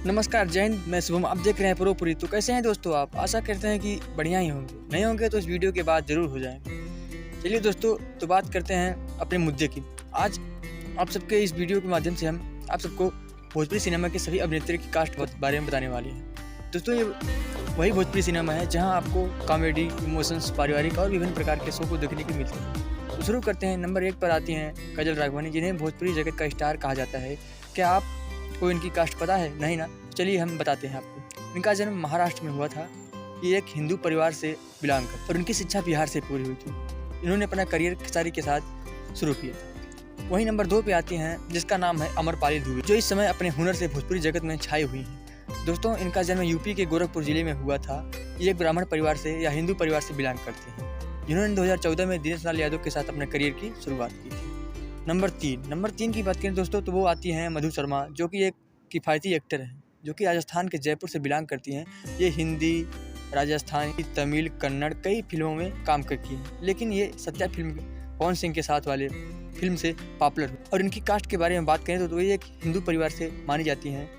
नमस्कार, जय हिंद। मैं शुभम, आप देख रहे हैं पुरोपुरी। तो कैसे हैं दोस्तों आप? आशा करते हैं कि बढ़िया ही होंगे। नहीं होंगे तो इस वीडियो के बाद ज़रूर हो जाएंगे। चलिए दोस्तों, तो बात करते हैं अपने मुद्दे की। आज आप सबके इस वीडियो के माध्यम से हम आप सबको भोजपुरी सिनेमा के सभी अभिनेत्री की कास्ट बारे में बताने वाले हैं। दोस्तों, ये वही भोजपुरी सिनेमा है जहाँ आपको कॉमेडी, इमोशंस, पारिवारिक और विभिन्न प्रकार के शो को देखने को मिलते हैं। तो शुरू करते हैं। नंबर 1 पर आती हैं काजल राघवानी, जिन्हें भोजपुरी जगत का स्टार कहा जाता है। क्या आप को इनकी कास्ट पता है? नहीं ना? चलिए हम बताते हैं आपको। इनका जन्म महाराष्ट्र में हुआ था। ये एक हिंदू परिवार से बिलोंग करते और उनकी शिक्षा बिहार से पूरी हुई थी। इन्होंने अपना करियर खेसारी के साथ शुरू किया था। वहीं नंबर 2 पे आती हैं जिसका नाम है अमरपाली दुबे, जो इस समय अपने हुनर से भोजपुरी जगत में छाई हुई हैं। दोस्तों, इनका जन्म यूपी के गोरखपुर जिले में हुआ था। ये एक ब्राह्मण परिवार से या हिंदू परिवार से बिलोंग करते हैं, जिन्होंने 2014 में दिनेश लाल यादव के साथ अपने करियर की शुरुआत की थी। नंबर 3 की बात करें दोस्तों, तो वो आती हैं मधु शर्मा, जो कि एक किफ़ायती एक्टर है, जो कि राजस्थान के जयपुर से बिलोंग करती हैं। ये हिंदी, राजस्थानी, तमिल, कन्नड़ कई फिल्मों में काम करती हैं, लेकिन ये सत्या फिल्म पवन सिंह के साथ वाले फिल्म से पॉपुलर हुई। और इनकी कास्ट के बारे में बात करें तो ये एक हिंदू परिवार से मानी जाती हैं,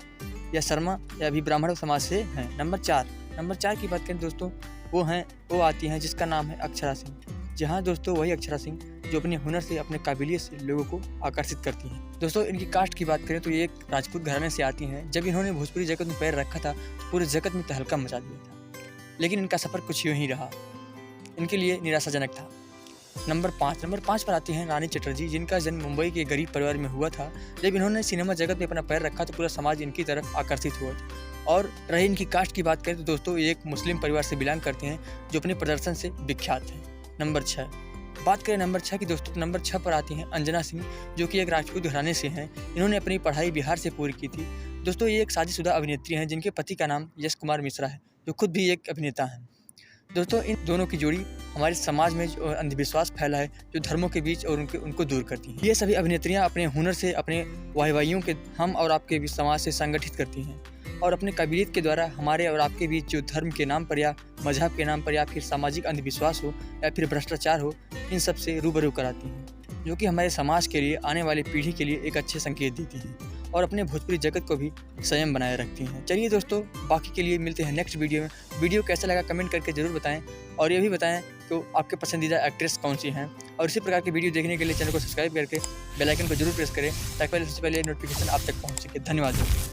या शर्मा या भी ब्राह्मण समाज से हैं। नंबर 4 की बात करें दोस्तों, वो आती हैं जिसका नाम है अक्षरा सिंह। जहाँ दोस्तों वही अक्षरा सिंह जो अपने हुनर से, अपने काबिलियत से लोगों को आकर्षित करती हैं। दोस्तों, इनकी कास्ट की बात करें तो ये एक राजपूत घराने से आती हैं। जब इन्होंने भोजपुरी जगत में पैर रखा था तो पूरे जगत में तहलका मचा दिया था, लेकिन इनका सफ़र कुछ यूँ ही रहा, इनके लिए निराशाजनक था। नंबर 5 पर आती हैं रानी चटर्जी, जिनका जन्म मुंबई के गरीब परिवार में हुआ था। जब इन्होंने सिनेमा जगत में अपना पैर रखा तो पूरा समाज इनकी तरफ आकर्षित हुआ था। और रही इनकी कास्ट की बात करें तो दोस्तों, ये एक मुस्लिम परिवार से बिलोंग करते हैं, जो अपने प्रदर्शन से विख्यात है। नंबर 6 बात करें नंबर 6 की दोस्तों, नंबर 6 पर आती हैं अंजना सिंह, जो कि एक राजपूत घराने से हैं। इन्होंने अपनी पढ़ाई बिहार से पूरी की थी। दोस्तों, ये एक शादीशुदा अभिनेत्री हैं, जिनके पति का नाम यश कुमार मिश्रा है, जो खुद भी एक अभिनेता हैं। दोस्तों, इन दोनों की जोड़ी हमारे समाज में जो अंधविश्वास फैला है, जो धर्मों के बीच और उनको दूर करती हैं। ये सभी अभिनेत्रियाँ अपने हुनर से अपने वाहवाहियों के हम और आपके बीच समाज से संगठित करती हैं, और अपने काबिलियत के द्वारा हमारे और आपके बीच जो धर्म के नाम पर या मजहब के नाम पर या फिर सामाजिक अंधविश्वास हो या फिर भ्रष्टाचार हो, इन सब से रूबरू कराती हैं, जो कि हमारे समाज के लिए, आने वाली पीढ़ी के लिए एक अच्छे संकेत देती हैं और अपने भोजपुरी जगत को भी संयम बनाए रखती हैं। चलिए दोस्तों, बाकी के लिए मिलते हैं नेक्स्ट वीडियो में। वीडियो कैसा लगा कमेंट करके ज़रूर बताएं, और ये भी बताएं कि आपके पसंदीदा एक्ट्रेस कौन सी हैं। और इसी प्रकार की वीडियो देखने के लिए चैनल को सब्सक्राइब करके बेल आइकन को जरूर प्रेस करें, ताकि सबसे पहले नोटिफिकेशन आप तक पहुँच सके। धन्यवाद दोस्तों।